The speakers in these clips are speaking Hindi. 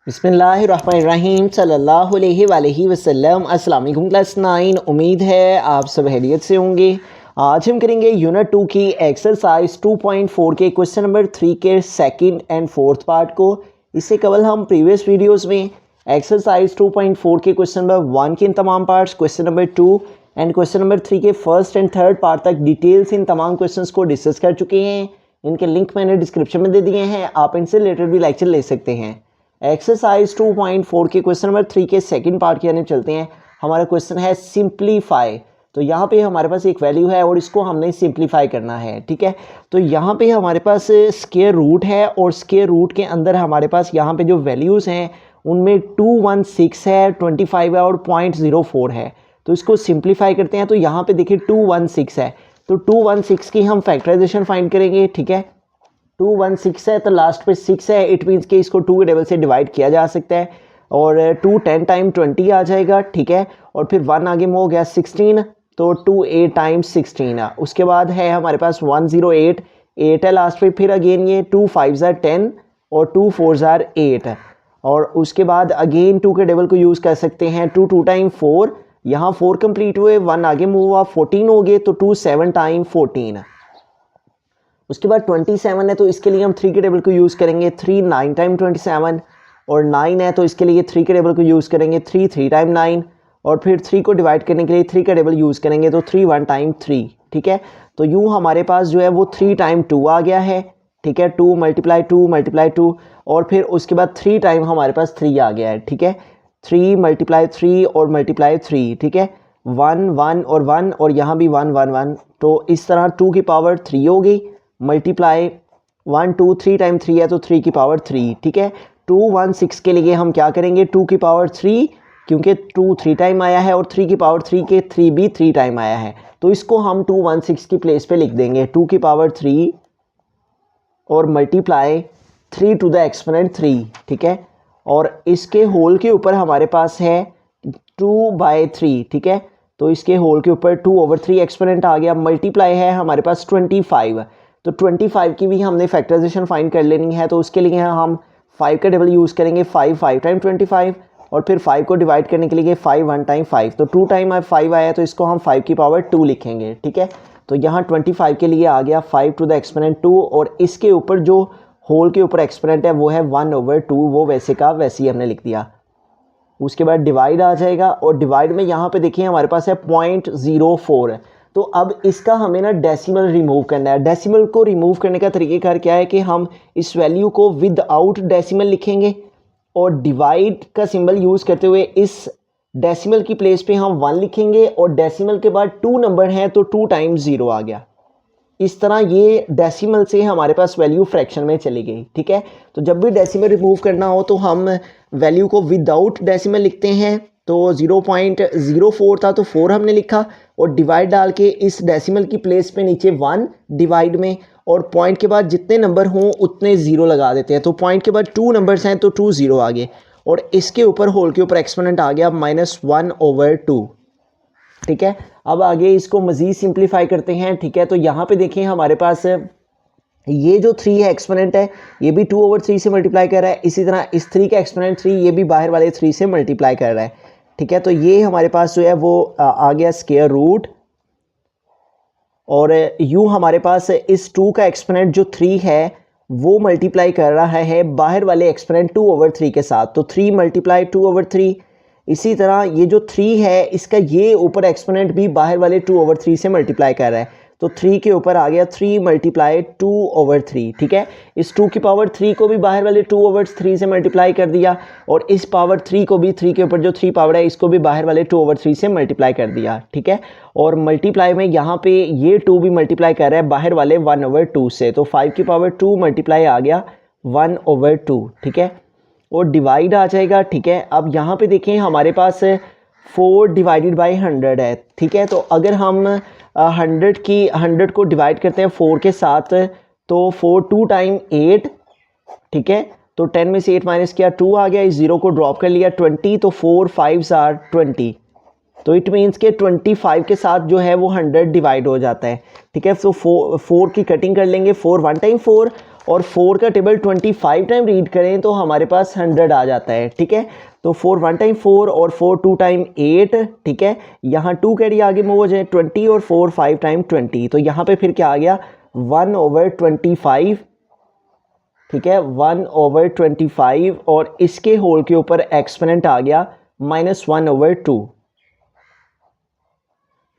बिस्मिल्लाहिर्रहमानिर्रहीम सल्लल्लाहु अलैहि वसल्लम। अस्सलाम वालेकुम क्लास 9। उम्मीद है आप सब खैरियत से होंगे। आज हम करेंगे यूनिट 2 की एक्सरसाइज 2.4 के क्वेश्चन नंबर 3 के सेकंड एंड फोर्थ पार्ट को। इससे कबल हम प्रीवियस वीडियोस में एक्सरसाइज 2.4 के क्वेश्चन नंबर 1 के इन तमाम parts, question number 2 and question number 3 के फर्स्ट एंड थर्ड पार्ट तक डिटेल से इन तमाम क्वेश्चंस को डिस्कस कर चुके हैं। इनके लिंक मैंने डिस्क्रिप्शन में दे दिए हैं, आप इनसे रिलेटेड भी लेक्चर ले सकते हैं। एक्सरसाइज 2.4 के क्वेश्चन नंबर 3 के सेकंड पार्ट की तरफ चलते हैं। हमारा क्वेश्चन है सिंप्लीफाई। तो यहाँ पे हमारे पास एक वैल्यू है और इसको हमने सिंप्लीफाई करना है, ठीक है। तो यहाँ पे हमारे पास स्क्वायर रूट है और स्क्वायर रूट के अंदर हमारे पास यहाँ पे जो वैल्यूज़ हैं उनमें 216 है, 25 है और 0.04 है। तो इसको सिंप्लीफाई करते हैं। तो यहाँ पे देखिए 216 है, तो 216 की हम फैक्टराइजेशन फाइंड करेंगे, ठीक है। 216 है तो लास्ट पे 6 है, इट मीन्स कि इसको 2 के टेबल से डिवाइड किया जा सकता है और 2 10 टाइम 20 आ जाएगा, ठीक है। और फिर 1 आगे में हो गया 16, तो 2 8 टाइम्स 16 है। उसके बाद है हमारे पास 108 8 है लास्ट पे, फिर अगेन ये 2 5 10 और 2 4 8 है। और उसके बाद अगेन 2 के टेबल को यूज़ कर सकते हैं। 2 2 टाइम 4, यहाँ 4 कंप्लीट हुए, 1 आगे मूव हुआ, 14 हो गए, तो 2 7 टाइम 14 है। उसके बाद 27 है तो इसके लिए हम 3 के टेबल को यूज़ करेंगे, 3 9 टाइम 27। और 9 है तो इसके लिए 3 के टेबल को यूज़ करेंगे, 3 3 टाइम 9। और फिर 3 को डिवाइड करने के लिए 3 का टेबल यूज़ करेंगे, तो 3 1 टाइम 3, ठीक है। तो यूँ हमारे पास जो है वो 3 टाइम 2 आ गया है, ठीक है। 2 मल्टीप्लाई 2 और फिर उसके बाद 3 टाइम हमारे पास 3 आ गया है, ठीक है। 3 मल्टीप्लाई 3 और मल्टीप्लाई 3, ठीक है। 1 1 और 1 और यहाँ भी 1 1 1, तो इस तरह 2 की पावर 3 हो गई। मल्टीप्लाई 1 2 3 टाइम 3 है तो 3 की पावर 3, ठीक है। 216 के लिए हम क्या करेंगे, 2 की पावर 3, क्योंकि 2 3 टाइम आया है और 3 की पावर 3 के 3 भी 3 टाइम आया है, तो इसको हम 216 की प्लेस पे लिख देंगे, 2 की पावर 3 और मल्टीप्लाई 3 टू द एक्सपोनेंट 3, ठीक है। और इसके होल के ऊपर हमारे पास है 2/3, ठीक है। तो इसके होल के ऊपर 2/3 एक्सपोनेंट आ गया। मल्टीप्लाई है हमारे पास 25, तो 25 की भी हमने फैक्टराइजेशन फाइंड कर लेनी है। तो उसके लिए हम 5 का टेबल यूज़ करेंगे, 5 5 टाइम 25 और फिर 5 को डिवाइड करने के लिए 5 1 टाइम 5, तो 2 टाइम 5 आया तो इसको हम 5 की पावर 2 लिखेंगे, ठीक है। तो यहाँ 25 के लिए आ गया 5 टू द एक्सपोनेंट 2 और इसके ऊपर जो होल के ऊपर एक्सपोनेंट है वो है 1/2, वो वैसे का वैसे ही हमने लिख दिया। उसके बाद डिवाइड आ जाएगा और डिवाइड में यहाँ पे देखिए हमारे पास है 0.04 है। तो अब इसका हमें ना डेसिमल रिमूव करना है। डेसिमल को रिमूव करने का तरीक़ेकार क्या है कि हम इस वैल्यू को विदाउट डेसिमल लिखेंगे और डिवाइड का सिंबल यूज़ करते हुए इस डेसिमल की प्लेस पे हम 1 लिखेंगे और डेसिमल के बाद 2 नंबर हैं तो 2 टाइम्स 0 आ गया। इस तरह ये डेसिमल से हमारे पास वैल्यू फ्रैक्शन में चली गई, ठीक है। तो जब भी डेसिमल रिमूव करना हो तो हम वैल्यू को विदाउट डेसिमल लिखते हैं। तो 0.04 था तो 4 हमने लिखा और डिवाइड डाल के इस डेसिमल की प्लेस पे नीचे 1 डिवाइड में और पॉइंट के बाद जितने नंबर हों उतने 0 लगा देते हैं। तो पॉइंट के बाद 2 नंबर्स हैं तो 2 0 आ गए और इसके ऊपर होल के ऊपर एक्सपोनेंट आ गया -1/2, ठीक है। अब आगे इसको मज़ीद सिंप्लीफाई करते हैं, ठीक है। तो यहाँ पे देखें हमारे पास ये जो 3 है एक्सपोनेंट है, ये भी 2/3 से मल्टीप्लाई कर रहा है। इसी तरह इस 3 का एक्सपोनेंट 3, ये भी बाहर वाले 3 से मल्टीप्लाई कर रहा है, ठीक है। तो ये हमारे पास जो है वो आ गया स्क्वायर रूट और यूँ हमारे पास इस 2 का एक्सपोनेंट जो 3 है वो मल्टीप्लाई कर रहा है बाहर वाले एक्सपोनेंट 2/3 के साथ, तो 3 मल्टीप्लाई 2/3। इसी तरह ये जो 3 है इसका ये ऊपर एक्सपोनेंट भी बाहर वाले 2/3 से मल्टीप्लाई कर रहा है, तो 3 के ऊपर आ गया 3 मल्टीप्लाई 2/3, ठीक है। इस 2 की पावर 3 को भी बाहर वाले 2/3 से मल्टीप्लाई कर दिया और इस पावर 3 को भी 3 के ऊपर जो 3 पावर है इसको भी बाहर वाले 2/3 से मल्टीप्लाई कर दिया, ठीक है। और मल्टीप्लाई में यहाँ पे ये 2 भी मल्टीप्लाई कर रहा है बाहर वाले 1/2 से, तो 5 की पावर 2 मल्टीप्लाई आ गया 1/2, ठीक है। और डिवाइड आ जाएगा, ठीक है। अब यहाँ पे देखें हमारे पास 4 डिवाइडेड बाई 100 है, ठीक है। तो अगर हम 100 को डिवाइड करते हैं 4 के साथ तो 4 2 टाइम 8, ठीक है। तो 10 में से 8 माइनस किया 2 आ गया, इस 0 को ड्रॉप कर लिया 20, तो 4 5 20, तो इट मीन्स के 25 के साथ जो है वो 100 डिवाइड हो जाता है, ठीक है। तो 4 की कटिंग कर लेंगे, 4 1 टाइम 4 और 4 का टेबल 25 टाइम रीड करें तो हमारे पास 100 आ जाता है, ठीक है। तो 4 1 टाइम 4 और 4 2 टाइम 8, ठीक है। यहाँ 2 कैरी आगे मूव हो जाए 20 और 4 5 टाइम 20, तो यहाँ पे फिर क्या आ गया 1/25, ठीक है, 1/25 और इसके होल के ऊपर एक्सपोनेंट आ गया -1/2,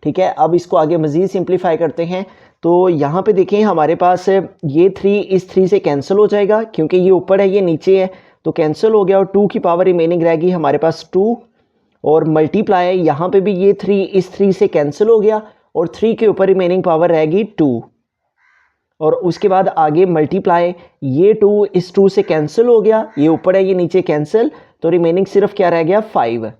ठीक है। अब इसको आगे मज़ीद सिंप्लीफाई करते हैं। तो यहाँ पे देखें हमारे पास ये 3 इस 3 से कैंसिल हो जाएगा क्योंकि ये ऊपर है ये नीचे है, तो कैंसिल हो गया और 2 की पावर रिमेनिंग रहेगी हमारे पास 2 और मल्टीप्लाई यहाँ पे भी ये 3 इस 3 से कैंसिल हो गया और 3 के ऊपर रिमेनिंग पावर रहेगी 2 और उसके बाद आगे मल्टीप्लाई ये 2 इस 2 से कैंसिल हो गया, ये ऊपर है ये नीचे कैंसिल, तो रिमेनिंग सिर्फ क्या रह गया 5।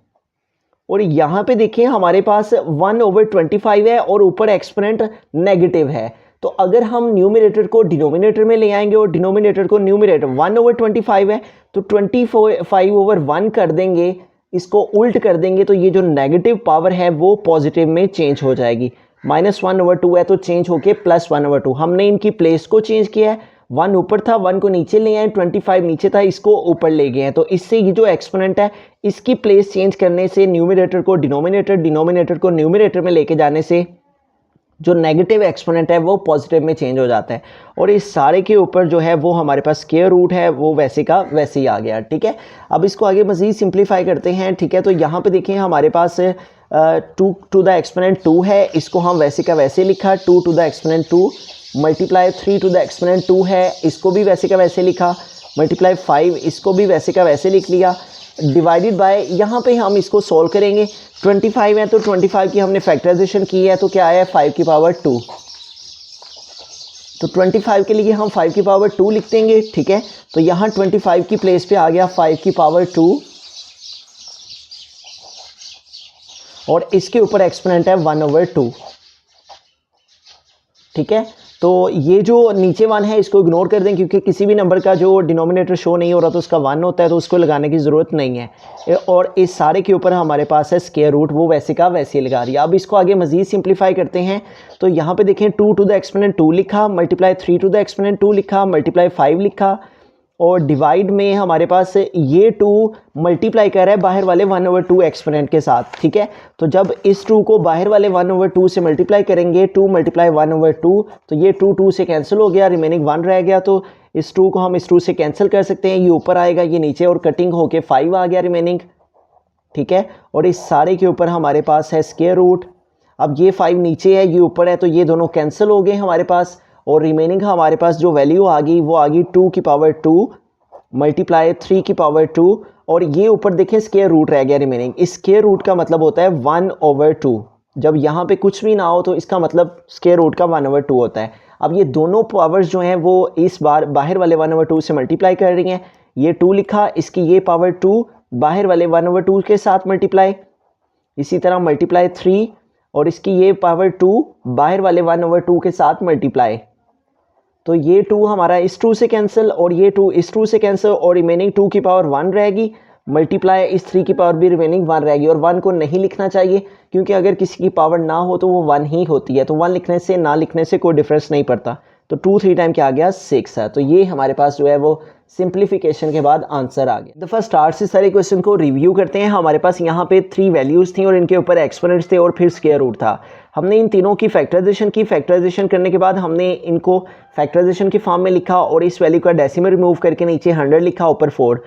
और यहाँ पे देखिए हमारे पास 1/25 है और ऊपर एक्सपोनेंट नेगेटिव है, तो अगर हम न्यूमरेटर को डिनोमिनेटर में ले आएंगे और डिनोमिनेटर को न्यूमरेटर 1/25 है तो 25/1 कर देंगे, इसको उल्ट कर देंगे तो ये जो नेगेटिव पावर है वो पॉजिटिव में चेंज हो जाएगी। -1/2 है तो चेंज होके +1/2, हमने इनकी प्लेस को चेंज किया है, 1 ऊपर था 1 को नीचे ले आए, 25 नीचे था इसको ऊपर ले गए हैं, तो इससे ये जो एक्सपोनेंट है इसकी प्लेस चेंज करने से न्यूमरेटर को डिनोमिनेटर, डिनोमिनेटर को न्यूमरेटर में लेके जाने से जो नेगेटिव एक्सपोनेंट है वो पॉजिटिव में चेंज हो जाता है। और इस सारे के ऊपर जो है वो हमारे पास स्क्वायर रूट है वो वैसे का वैसे ही आ गया, ठीक है। अब इसको आगे मज़ीद सिंप्लीफाई करते हैं, ठीक है। तो यहाँ पे देखिए हमारे पास 2 टू द एक्सपोनेंट 2 है, इसको हम वैसे का वैसे लिखा 2 to the exponent 2, multiply 3 to the exponent 2 है, इसको भी वैसे का वैसे लिखा, मल्टीप्लाई 5 इसको भी वैसे का वैसे लिख लिया, डिवाइडेड बाय यहाँ पे हम इसको सॉल्व करेंगे। 25 है तो 25 की हमने फैक्टराइजेशन की है तो क्या आया 5 की पावर 2, तो 25 के लिए हम 5 की पावर 2 लिख देंगे, ठीक है। तो यहाँ 25 की प्लेस पे आ गया 5 की पावर 2 और इसके ऊपर एक्सपोनेंट है 1/2, ठीक है। तो ये जो नीचे 1 है इसको इग्नोर कर दें क्योंकि किसी भी नंबर का जो डिनोमिनेटर शो नहीं हो रहा तो उसका 1 होता है, तो उसको लगाने की ज़रूरत नहीं है। और इस सारे के ऊपर हमारे पास है स्क्वायर रूट, वो वैसे का वैसे ही लगा रही है। अब इसको आगे मज़ीद सिंप्लीफाई करते हैं, तो यहाँ पे देखें 2 टू द एक्सपोनेंट 2 लिखा, मल्टीप्लाई 3 टू द एक्सपोनेंट 2 लिखा, मल्टीप्लाई 5 लिखा और डिवाइड में हमारे पास ये 2 मल्टीप्लाई कर रहा है बाहर वाले 1/2 एक्सपोनेंट के साथ, ठीक है। तो जब इस 2 को बाहर वाले 1/2 से मल्टीप्लाई करेंगे 2 मल्टीप्लाई 1/2 तो ये 2 से कैंसिल हो गया, रिमेनिंग 1 रह गया, तो इस 2 को हम इस 2 से कैंसिल कर सकते हैं, ये ऊपर आएगा ये नीचे और कटिंग होके 5 आ गया रिमेनिंग, ठीक है। और इस सारे के ऊपर हमारे पास है स्क्वायर रूट, अब ये 5 नीचे है ये ऊपर है तो ये दोनों कैंसिल हो गए हमारे पास और रिमेनिंग हमारे पास जो वैल्यू आ गई वो आ गई 2 की पावर 2 मल्टीप्लाई 3 की पावर 2 और ये ऊपर देखें स्क्वायर रूट रह गया रिमेनिंग। इस स्क्वायर रूट का मतलब होता है 1/2, जब यहाँ पे कुछ भी ना हो तो इसका मतलब स्क्वायर रूट का 1/2 होता है। अब ये दोनों पावर्स जो हैं वो इस बार बाहर वाले 1/2 से मल्टीप्लाई कर रही हैं, ये 2 लिखा, इसकी ये पावर 2 बाहर वाले 1/2 के साथ मल्टीप्लाई, इसी तरह मल्टीप्लाई 3 और इसकी ये पावर 2 बाहर वाले 1/2 के साथ मल्टीप्लाई, तो ये 2 हमारा इस 2 से कैंसिल और ये 2 इस 2 से कैंसिल और रिमेनिंग 2 की पावर 1 रहेगी, मल्टीप्लाई इस 3 की पावर भी रिमेनिंग 1 रहेगी। और 1 को नहीं लिखना चाहिए क्योंकि अगर किसी की पावर ना हो तो वो 1 ही होती है, तो 1 लिखने से ना लिखने से कोई डिफरेंस नहीं पड़ता। तो 2 3 टाइम क्या आ गया 6 है, तो ये हमारे पास जो है वो सिंप्लीफिकेशन के बाद आंसर आ गया। दफ़ा स्टार्ट से सारे क्वेश्चन को रिव्यू करते हैं। हमारे पास यहाँ पे 3 वैल्यूज़ थी और इनके ऊपर एक्सपोनेंट्स थे और फिर स्क्वायर रूट था। हमने इन तीनों की फैक्टराइजेशन की, फैक्टराइजेशन करने के बाद हमने इनको फैक्टराइजेशन की फॉर्म में लिखा और इस वैल्यू का डेसिमल रिमूव करके नीचे 100 लिखा, ऊपर 4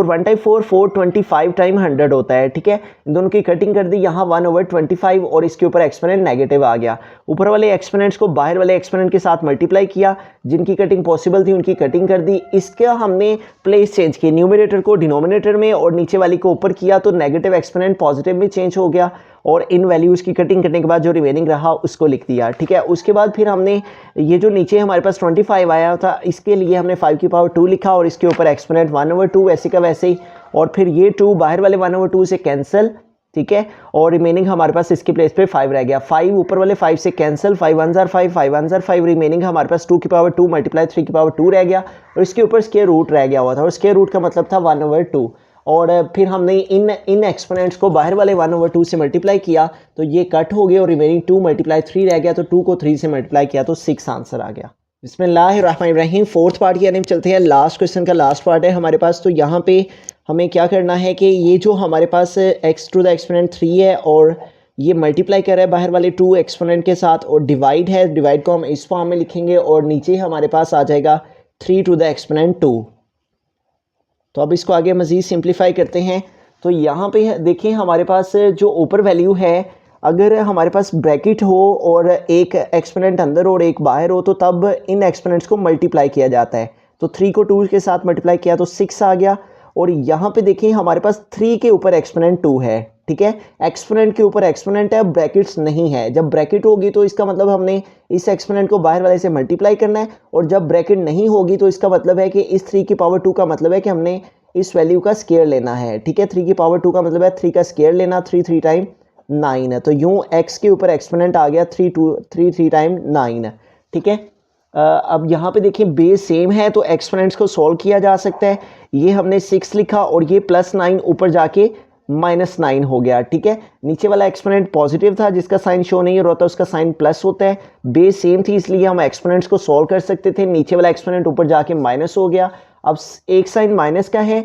1 टाइम 4 25 टाइम 100 होता है, ठीक है। इन दोनों की कटिंग कर दी, यहाँ 1/25 और इसके ऊपर एक्सपोनेंट नेगेटिव आ गया। ऊपर वाले एक्सपोनेंट्स को बाहर वाले एक्सपोनेंट के साथ मल्टीप्लाई किया, जिनकी कटिंग पॉसिबल थी उनकी कटिंग कर दी। इसका हमने प्लेस चेंज की, न्यूमरेटर को डिनोमिनेटर में और नीचे वाली को ऊपर किया, तो नेगेटिव एक्सपोनेंट पॉजिटिव में चेंज हो गया और इन वैल्यूज़ की कटिंग करने के बाद जो रिमेनिंग रहा उसको लिख दिया, ठीक है। उसके बाद फिर हमने ये जो नीचे हमारे पास 25 आया था इसके लिए हमने 5 की पावर 2 लिखा और इसके ऊपर एक्सपोनेंट 1/2 वैसे का वैसे ही, और फिर ये 2 बाहर वाले 1/2 से कैंसिल, ठीक है, और रिमेनिंग हमारे पास इसके प्लेस पे 5 रह गया। 5 ऊपर वाले 5 से कैंसिल, 5 1 जार 5 5 1 जार 5, रिमेनिंग हमारे पास 2 की पावर 2 मल्टीप्लाई 3 की पावर 2 रह गया और इसके ऊपर स्क्वायर रूट रह गया हुआ था और स्क्वायर रूट का मतलब था 1/2। और फिर हमने इन एक्सपोनेंट्स को बाहर वाले 1/2 से मल्टीप्लाई किया तो ये कट हो गया और रिमेनिंग 2 मल्टीप्लाई 3 रह गया, तो 2 को 3 से मल्टीप्लाई किया तो 6 आंसर आ गया। बिस्मिल्लाहिर्रहमानिर्रहीम। फोर्थ पार्ट की यानी चलते हैं, लास्ट क्वेश्चन का लास्ट पार्ट है हमारे पास। तो यहाँ पे हमें क्या करना है कि ये जो हमारे पास x टू द एक्सपोनेंट 3 है और ये मल्टीप्लाई कर रहा है बाहर वाले 2 एक्सपोनेंट के साथ, और डिवाइड है, डिवाइड को हम इस फॉर्म में लिखेंगे और नीचे हमारे पास आ जाएगा 3 टू द एक्सपोनेंट 2। तो अब इसको आगे मज़ीद सिंप्लीफाई करते हैं। तो यहाँ पे देखिए हमारे पास जो ऊपर वैल्यू है, अगर हमारे पास ब्रैकेट हो और एक एक्सपोनेंट अंदर और एक बाहर हो तो तब इन एक्सपोनेंट्स को मल्टीप्लाई किया जाता है। तो 3 को 2 के साथ मल्टीप्लाई किया तो 6 आ गया। और यहाँ पे देखिए हमारे पास 3 के ऊपर एक्सपोनेंट 2 है, ठीक है। एक्सपोनेंट के ऊपर एक्सपोनेंट है, ब्रैकेट्स नहीं है। जब ब्रैकेट होगी तो इसका मतलब हमने इस एक्सपोनेंट को बाहर वाले से मल्टीप्लाई करना है, और जब ब्रैकेट नहीं होगी तो इसका मतलब है कि इस 3 की पावर 2 का मतलब है कि हमने इस वैल्यू का स्केयर लेना है, ठीक है। 3 की पावर 2 का मतलब है 3 का स्केयर लेना। 3 टाइम 9 है, तो यूं x के ऊपर एक्सपोनेंट आ गया 3 टाइम 9, ठीक है। अब यहाँ पे देखिए बेस सेम है तो एक्सपोनेंट्स को सॉल्व किया जा सकता है। ये हमने 6 लिखा और ये +9 ऊपर जाके -9 हो गया, ठीक है। नीचे वाला एक्सपोनेंट पॉजिटिव था जिसका साइन शो नहीं होता, उसका साइन प्लस होता है। बेस सेम थी इसलिए हम एक्सपोनेंट्स को सॉल्व कर सकते थे। नीचे वाला एक्सपोनेंट ऊपर जाके माइनस हो गया। अब एक साइन माइनस का है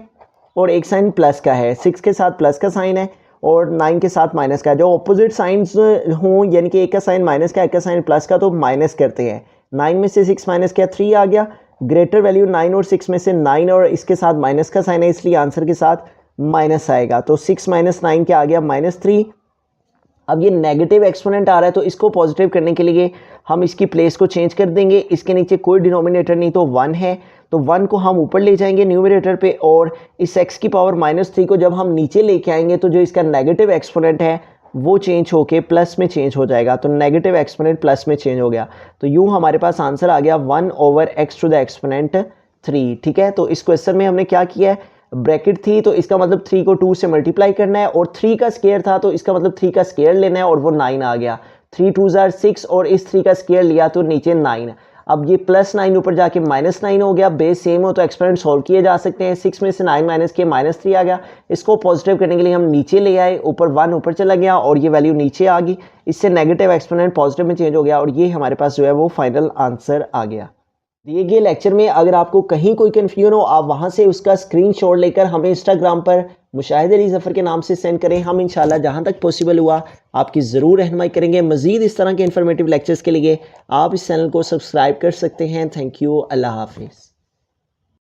और एक साइन प्लस का है। 6 के साथ प्लस का साइन है और 9 के साथ माइनस का। जो ऑपोजिट साइंस हों, यानी कि एक का साइन माइनस का एक का साइन प्लस का, तो माइनस करते हैं। 9 में से 6 माइनस किया 3 आ गया। ग्रेटर वैल्यू 9 और 6 में से 9 और इसके साथ माइनस का साइन है, इसलिए आंसर के साथ माइनस आएगा। तो 6 - 9 क्या आ गया -3। अब ये नेगेटिव एक्सपोनेंट आ रहा है तो इसको पॉजिटिव करने के लिए हम इसकी प्लेस को चेंज कर देंगे। इसके नीचे कोई डिनोमिनेटर नहीं तो 1 है, तो 1 को हम ऊपर ले जाएंगे न्यूमरेटर पे, और इस x की पावर -3 को जब हम नीचे लेके आएंगे तो जो इसका नेगेटिव एक्सपोनेंट है वो चेंज होके प्लस में चेंज हो जाएगा। तो नेगेटिव एक्सपोनेंट प्लस में चेंज हो गया। तो यूँ हमारे पास आंसर आ गया 1/x टू द एक्सपोनेंट 3, ठीक है। तो इस क्वेश्चन में हमने क्या किया है, ब्रैकेट थी तो इसका मतलब 3 को 2 से मल्टीप्लाई करना है, और 3 का स्केयर था तो इसका मतलब 3 का स्केयर लेना है, और वो 9 आ गया। 3 2 ज़ार 6 और इस 3 का स्केयर लिया तो नीचे 9। अब ये +9 ऊपर जाके -9 हो गया। बेस सेम हो तो एक्सपोनेंट सॉल्व किए जा सकते हैं। 6 में से 9 माइनस किए -3 आ गया। इसको पॉजिटिव करने के लिए हम नीचे ले आए, ऊपर 1 ऊपर चला गया और ये वैल्यू नीचे आ गई। इससे नेगेटिव एक्सपोनेंट पॉजिटिव में चेंज हो गया और ये हमारे पास जो है वो फाइनल आंसर आ गया। दिए गए लेक्चर में अगर आपको कहीं कोई कन्फ्यूजन हो, आप वहां से उसका स्क्रीनशॉट लेकर हमें इंस्टाग्राम पर मुशाहिद अली ज़फ़र के नाम से सेंड करें। हम इंशाल्लाह जहां तक पॉसिबल हुआ आपकी ज़रूर रहनुमाई करेंगे। मज़ीद इस तरह के इन्फॉर्मेटिव लेक्चर्स के लिए आप इस चैनल को सब्सक्राइब कर सकते हैं। थैंक यू, अल्लाह हाफिज़।